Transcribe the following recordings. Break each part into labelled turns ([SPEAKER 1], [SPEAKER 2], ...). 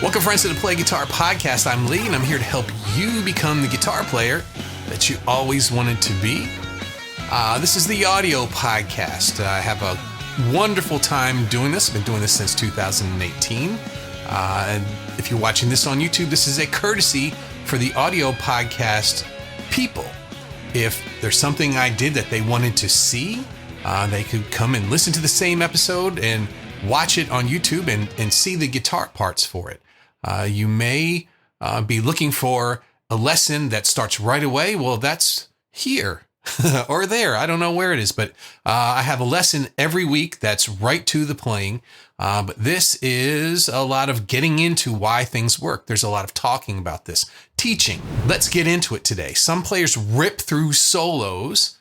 [SPEAKER 1] Welcome, friends, to the Play Guitar Podcast. I'm Lee, and I'm here to help you become the guitar player that you always wanted to be. This is the audio podcast. I have a wonderful time doing this. I've been doing this since 2018. And if you're watching this on YouTube, this is a courtesy for the audio podcast people. If there's something I did that they wanted to see, they could come and listen to the same episode and watch it on YouTube and see the guitar parts for it. You may be looking for a lesson that starts right away. Well, that's here or there. I don't know where it is, but I have a lesson every week that's right to the playing. But this is a lot of getting into why things work. There's a lot of talking about this. Teaching. Let's get into it today. Some players rip through solos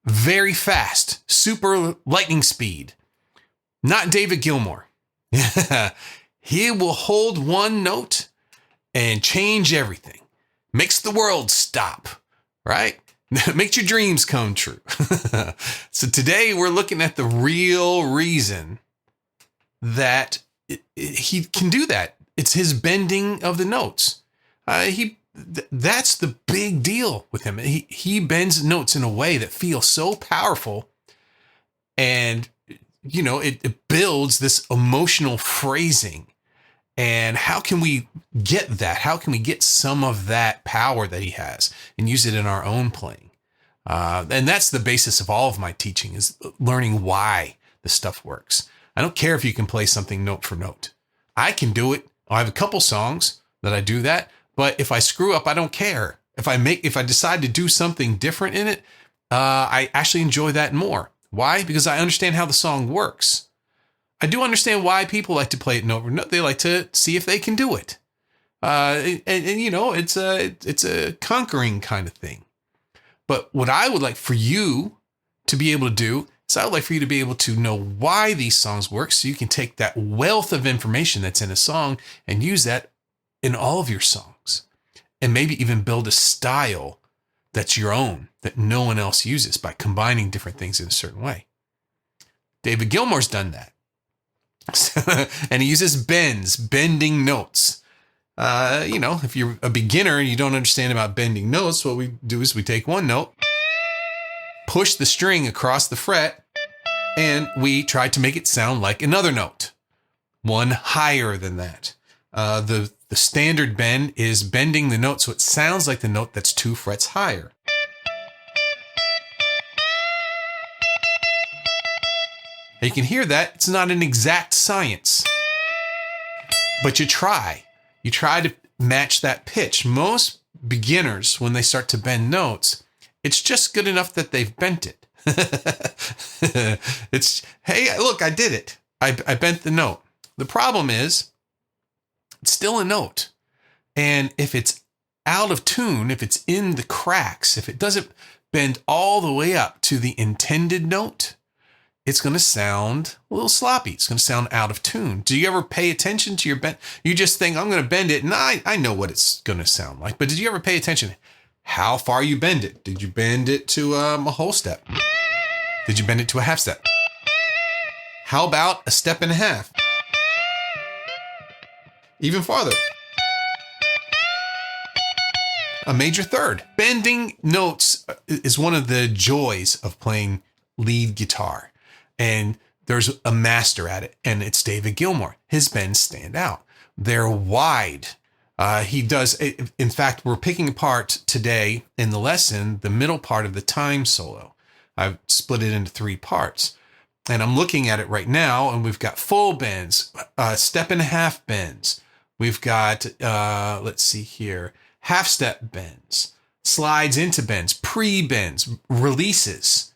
[SPEAKER 1] very fast, super lightning speed. Not David Gilmour. He will hold one note and change everything. Makes the world stop, right? Makes your dreams come true. So today we're looking at the real reason that he can do that. It's his bending of the notes. That's the big deal with him. He bends notes in a way that feels so powerful, and you know, it builds this emotional phrasing. And how can we get that? How can we get some of that power that he has and use it in our own playing? And that's the basis of all of my teaching, is learning why the stuff works. I don't care if you can play something note for note. I can do it. I have a couple songs that I do that, but if I screw up, I don't care. If I decide to do something different in it, I actually enjoy that more. Why? Because I understand how the song works. I do understand why people like to play it note for note. They like to see if they can do it. And you know, it's a conquering kind of thing. But what I would like for you to be able to do is I would like for you to be able to know why these songs work, so you can take that wealth of information that's in a song and use that in all of your songs. And maybe even build a style that's your own, that no one else uses, by combining different things in a certain way. David Gilmour's done that. And he uses bending notes. You know, if you're a beginner and you don't understand about bending notes, what we do is we take one note, push the string across the fret, and we try to make it sound like another note, one higher than that. The standard bend is bending the note so it sounds like the note that's 2 frets higher. And you can hear that it's not an exact science, but you try. You try to match that pitch. Most beginners, when they start to bend notes, it's just good enough that they've bent it. It's, hey, look, I did it. I bent the note. The problem is, it's still a note. And if it's out of tune, if it's in the cracks, if it doesn't bend all the way up to the intended note, it's going to sound a little sloppy. It's going to sound out of tune. Do you ever pay attention to your bend? You just think, I'm going to bend it, and I know what it's going to sound like. But did you ever pay attention how far you bend it? Did you bend it to a whole step? Did you bend it to a half step? How about a step and a half? Even farther. A major third. Bending notes is one of the joys of playing lead guitar. And there's a master at it, and it's David Gilmour. His bends stand out. They're wide. He does. In fact, we're picking apart today in the lesson the middle part of the time solo. I've split it into 3 parts. And I'm looking at it right now, and we've got full bends, step and a half bends. We've got, let's see here, half step bends, slides into bends, pre-bends, releases,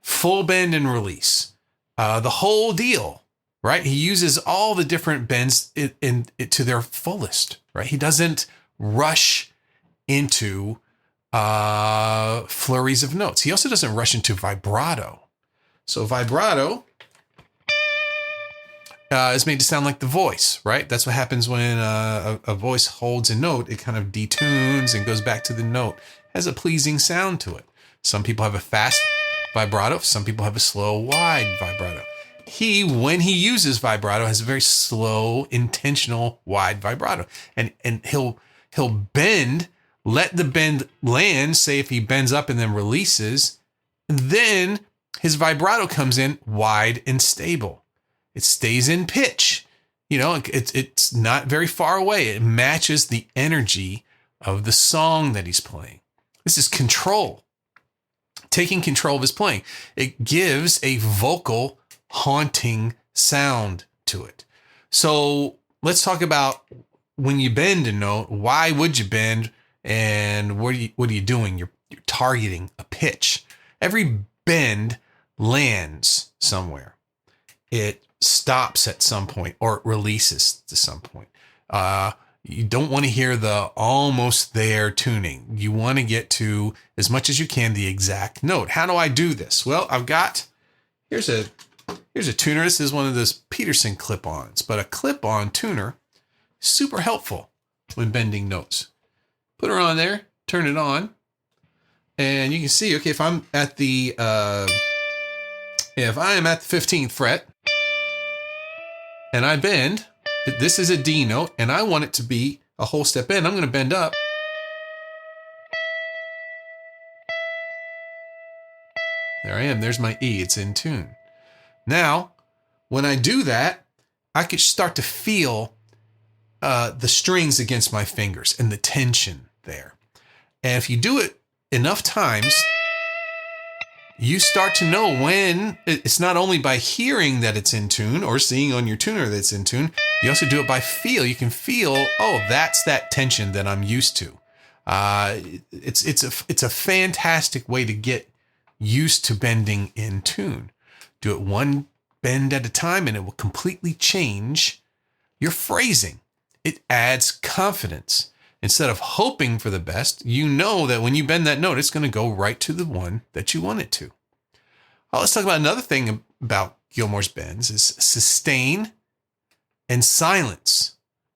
[SPEAKER 1] full bend and release. The whole deal, right? He uses all the different bends to their fullest, right? He doesn't rush into flurries of notes. He also doesn't rush into vibrato. So vibrato is made to sound like the voice, right? That's what happens when a voice holds a note. It kind of detunes and goes back to the note. It has a pleasing sound to it. Some people have a fast vibrato. Some people have a slow, wide vibrato. when he uses vibrato, has a very slow, intentional, wide vibrato. And he'll bend, let the bend land, say if he bends up and then releases, then his vibrato comes in wide and stable. It stays in pitch. It's not very far away. It matches the energy of the song that he's playing. This is control. Taking control of his playing. It gives a vocal haunting sound to it. So let's talk about when you bend a note. Why would you bend? And what are you doing? You're targeting a pitch. Every bend lands somewhere. It stops at some point or it releases to some point. You don't want to hear the almost there tuning. You want to get to, as much as you can, the exact note. How do I do this? Well, here's a tuner. This is one of those Peterson clip-ons, but a clip-on tuner, super helpful when bending notes. Put her on there, turn it on, and you can see, okay, if I'm at the 15th fret and I bend, this is a D note, and I want it to be a whole step in. I'm going to bend up. There I am. There's my E. It's in tune. Now, when I do that, I could start to feel the strings against my fingers and the tension there. And if you do it enough times, you start to know when. It's not only by hearing that it's in tune or seeing on your tuner that it's in tune. You also do it by feel. You can feel, oh, that's that tension that I'm used to. It's a fantastic way to get used to bending in tune. Do it one bend at a time and it will completely change your phrasing. It adds confidence. Instead of hoping for the best, you know that when you bend that note, it's going to go right to the one that you want it to. Let's talk about another thing about Gilmour's bends is sustain and silence,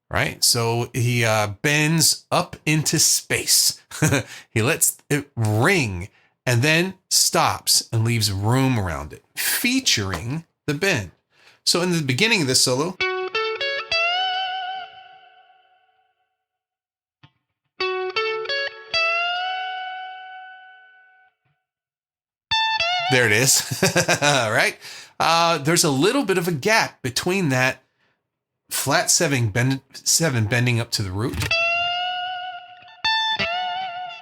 [SPEAKER 1] right? So he bends up into space. He lets it ring and then stops and leaves room around it, featuring the bend. So in the beginning of this solo, there it is. All right. There's a little bit of a gap between that flat seven bending up to the root.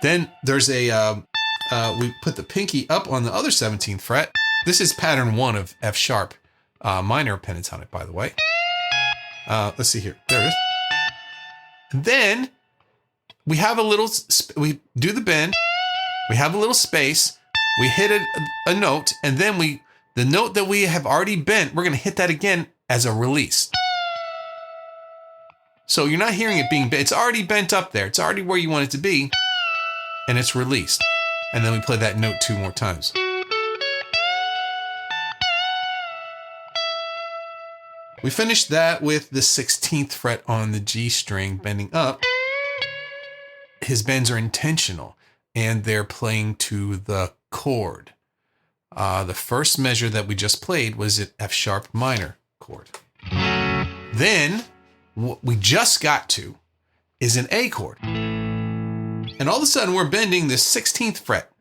[SPEAKER 1] Then there's we put the pinky up on the other 17th fret. This is pattern 1 of F sharp minor pentatonic, by the way. Let's see here. There it is. And then we have we do the bend. We have a little space. We hit a note, and then the note that we have already bent, we're going to hit that again as a release. So you're not hearing it being bent. It's already bent up there. It's already where you want it to be, and it's released. And then we play that note 2 more times. We finished that with the 16th fret on the G string bending up. His bends are intentional, and they're playing to the chord. The first measure that we just played was an F sharp minor chord. Then what we just got to is an A chord. And all of a sudden we're bending the 16th fret.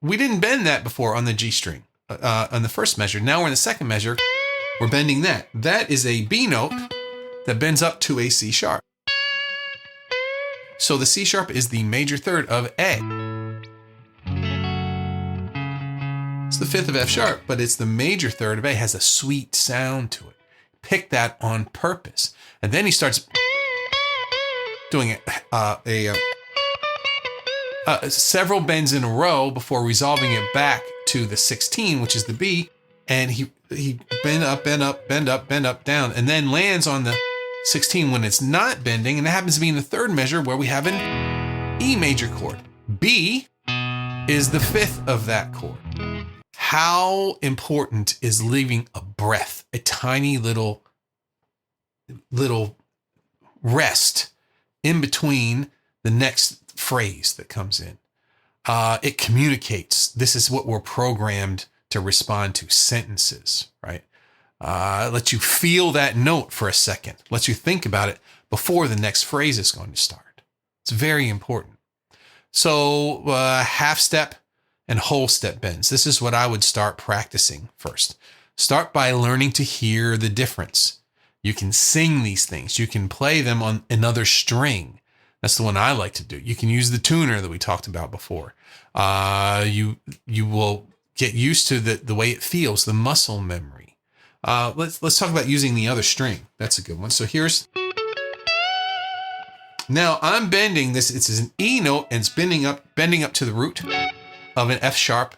[SPEAKER 1] We didn't bend that before on the G string on the first measure. Now we're in the second measure. We're bending that. That is a B note that bends up to a C sharp. So the C sharp is the major third of A. It's the 5th of F sharp, but it's the major third of A. It has a sweet sound to it. Pick that on purpose. And then he starts doing several bends in a row before resolving it back to the 16, which is the B. And he bend up, bend up, bend up, bend up, down, and then lands on the 16 when it's not bending. And it happens to be in the third measure where we have an E major chord. B is the 5th of that chord. How important is leaving a breath, a tiny little rest in between the next phrase that comes in? It communicates. This is what we're programmed to respond to, sentences, right? Lets you feel that note for a second. Lets you think about it before the next phrase is going to start. It's very important. So half step and whole step bends. This is what I would start practicing first. Start by learning to hear the difference. You can sing these things. You can play them on another string. That's the one I like to do. You can use the tuner that we talked about before. You will get used to the way it feels, the muscle memory. Let's talk about using the other string. That's a good one. So now I'm bending this. It's an E note and it's bending up to the root of an F sharp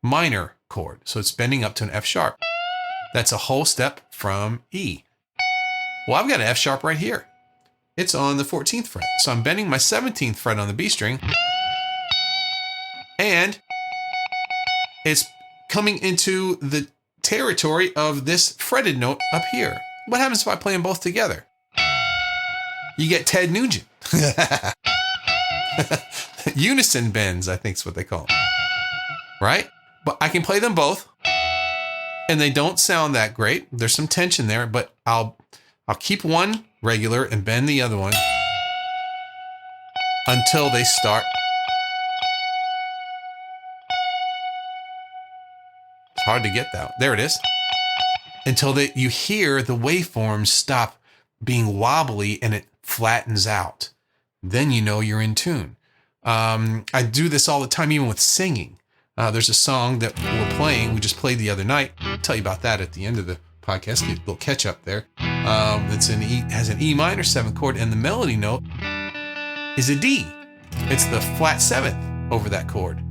[SPEAKER 1] minor chord. So it's bending up to an F sharp. That's a whole step from E. Well, I've got an F sharp right here. It's on the 14th fret. So I'm bending my 17th fret on the B string. And it's coming into the territory of this fretted note up here. What happens if I play them both together? You get Ted Nugent. Unison bends, I think is what they call them. Right? But I can play them both. And they don't sound that great. There's some tension there, but I'll keep one regular and bend the other one until they start. It's hard to get that. There it is. Until you hear the waveforms stop being wobbly and it flattens out. Then you know you're in tune. I do this all the time, even with singing. There's a song that we're playing. We just played the other night. I'll tell you about that at the end of the podcast. Get a little catch up there. It's has an E minor 7th chord, and the melody note is a D. It's the flat 7th over that chord.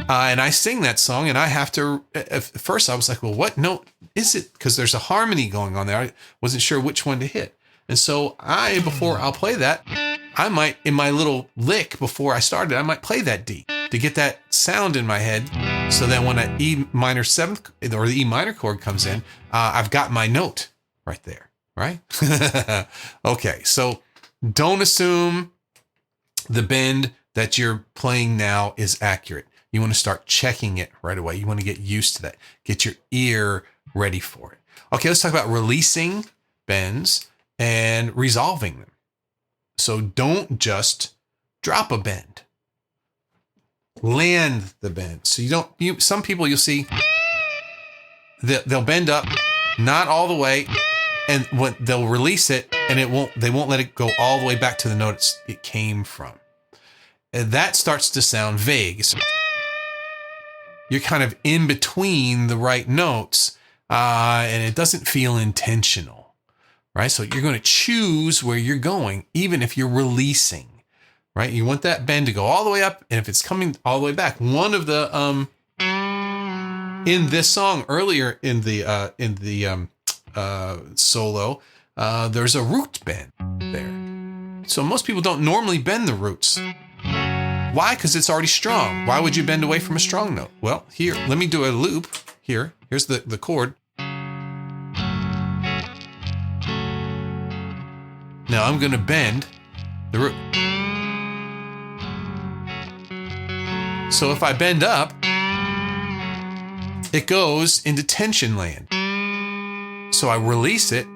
[SPEAKER 1] And I sing that song, and I have to. At first, I was like, "Well, what note is it?" Because there's a harmony going on there. I wasn't sure which one to hit, and so before I'll play that, I might, in my little lick before I started, I might play that D to get that sound in my head. So then when an E minor 7th or the E minor chord comes in, I've got my note right there, right? Okay, so don't assume the bend that you're playing now is accurate. You want to start checking it right away. You want to get used to that. Get your ear ready for it. Okay, let's talk about releasing bends and resolving them. So don't just drop a bend. Land the bend. So some people you'll see they'll bend up, not all the way, and when they'll release it, and they won't let it go all the way back to the note it came from. And that starts to sound vague. So you're kind of in between the right notes, and it doesn't feel intentional, right? So you're going to choose where you're going, even if you're releasing, right? You want that bend to go all the way up, and if it's coming all the way back, one of the in this song earlier in the solo, there's a root bend there. So most people don't normally bend the roots. Why? Because it's already strong. Why would you bend away from a strong note? Well, here, let me do a loop here. Here's the chord. Now I'm going to bend the root. So if I bend up, it goes into tension land. So I release it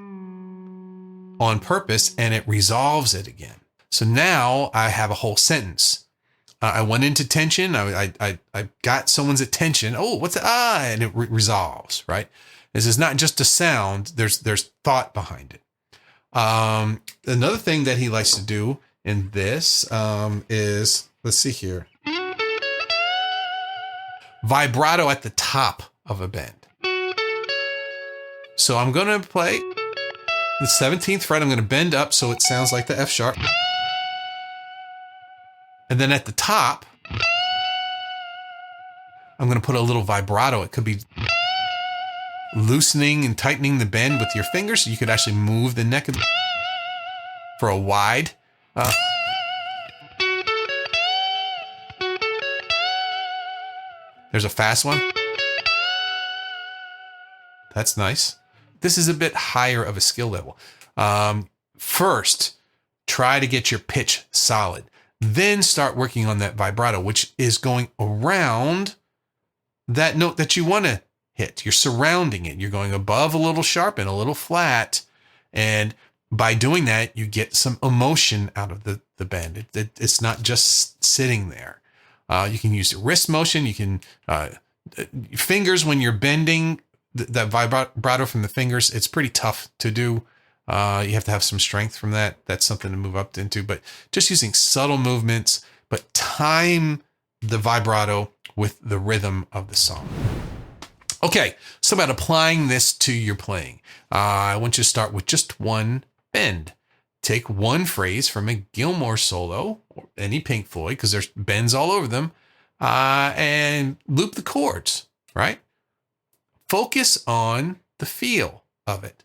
[SPEAKER 1] on purpose and it resolves it again. So now I have a whole sentence. I went into tension. I got someone's attention. Oh, what's that? And it resolves, right? This is not just a sound. There's thought behind it. Another thing that he likes to do in this is, let's see here. Vibrato at the top of a bend. So I'm going to play the 17th fret. I'm going to bend up so it sounds like the F sharp. And then at the top, I'm going to put a little vibrato. It could be loosening and tightening the bend with your fingers. You could actually move the neck for a wide. There's a fast one. That's nice. This is a bit higher of a skill level. First, try to get your pitch solid. Then start working on that vibrato, which is going around that note that you want to hit. You're surrounding it. You're going above a little sharp and a little flat. And by doing that, you get some emotion out of the bend. It's not just sitting there. You can use wrist motion. You can, fingers when you're bending, that vibrato from the fingers, it's pretty tough to do. You have to have some strength from that. That's something to move up into, but just using subtle movements, but time the vibrato with the rhythm of the song. Okay, so about applying this to your playing. I want you to start with just one bend. Take one phrase from a Gilmour solo, or any Pink Floyd, because there's bends all over them, and loop the chords, right? Focus on the feel of it.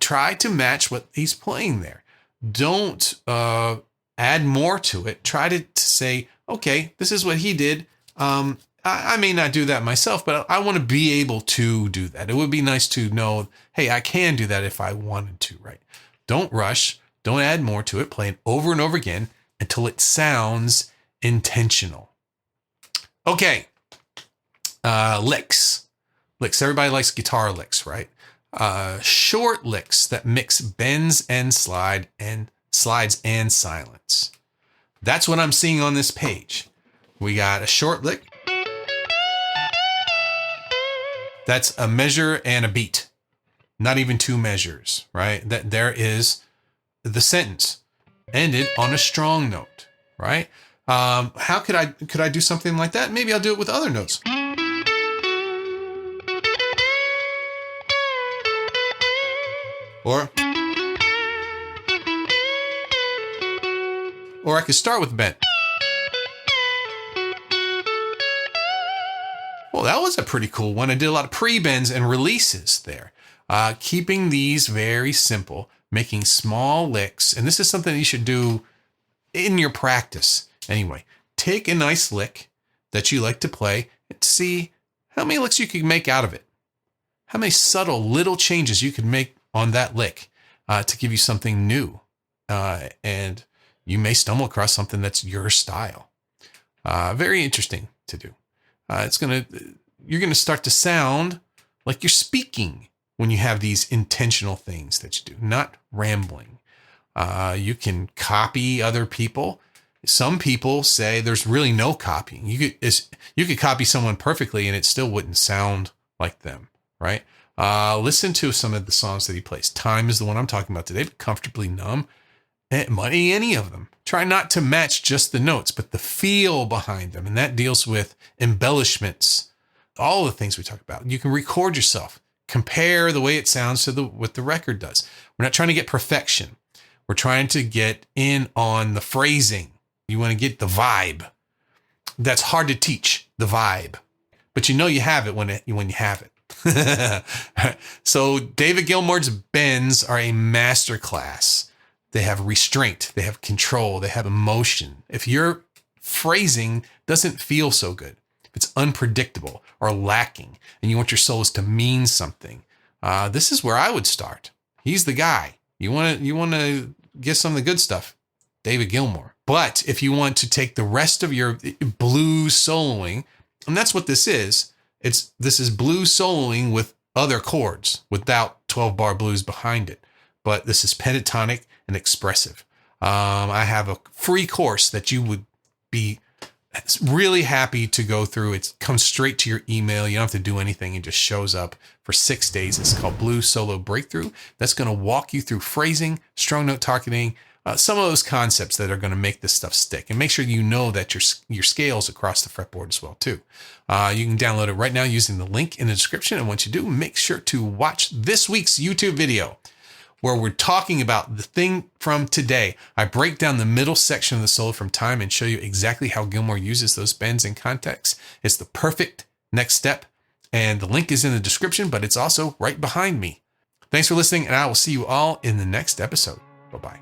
[SPEAKER 1] Try to match what he's playing there. Don't add more to it. Try to say, okay, this is what he did. I may not do that myself, but I want to be able to do that. It would be nice to know, hey, I can do that if I wanted to, right? Don't rush. Don't add more to it. Play it over and over again until it sounds intentional. Okay. Licks. Licks. Everybody likes guitar licks, right? Short licks that mix bends and slides and silence. That's what I'm seeing on this page. We got a short lick. That's a measure and a beat. Not even two measures, right? That there is the sentence ended on a strong note, right? How could I do something like that? Maybe I'll do it with other notes. Or I could start with bend. Well, that was a pretty cool one. I did a lot of pre-bends and releases there. Keeping these very simple, making small licks. And this is something you should do in your practice. Anyway, take a nice lick that you like to play and see how many licks you can make out of it. How many subtle little changes you can make on that lick to give you something new. And you may stumble across something that's your style. Very interesting to do. You're going to start to sound like you're speaking when you have these intentional things that you do, not rambling. You can copy other people. Some people say there's really no copying. You could copy someone perfectly and it still wouldn't sound like them, right? Listen to some of the songs that he plays. Time is the one I'm talking about today, but Comfortably Numb. Any of them. Try not to match just the notes, but the feel behind them. And that deals with embellishments, all the things we talk about. You can record yourself, compare the way it sounds to what the record does. We're not trying to get perfection. We're trying to get in on the phrasing. You want to get the vibe. That's hard to teach, the vibe. But you know you have it when you have it. So David Gilmour's bends are a masterclass. They have restraint, they have control, they have emotion. If your phrasing doesn't feel so good, if it's unpredictable or lacking, and you want your solos to mean something, this is where I would start. He's the guy. You want to get some of the good stuff, David Gilmour. But if you want to take the rest of your blues soloing, and that's what this is, this is blues soloing with other chords without 12-bar blues behind it. But this is pentatonic and expressive. I have a free course that you would be really happy to go through. It comes straight to your email. You don't have to do anything. It just shows up for 6 days. It's called Blues Solo Breakthrough. That's going to walk you through phrasing, strong note targeting, some of those concepts that are going to make this stuff stick. And make sure you know that your scales across the fretboard as well too. You can download it right now using the link in the description. And once you do, make sure to watch this week's YouTube video, where we're talking about the thing from today. I break down the middle section of the solo from Time and show you exactly how Gilmour uses those bends in context. It's the perfect next step, and the link is in the description, but it's also right behind me. Thanks for listening, and I will see you all in the next episode. Bye-bye.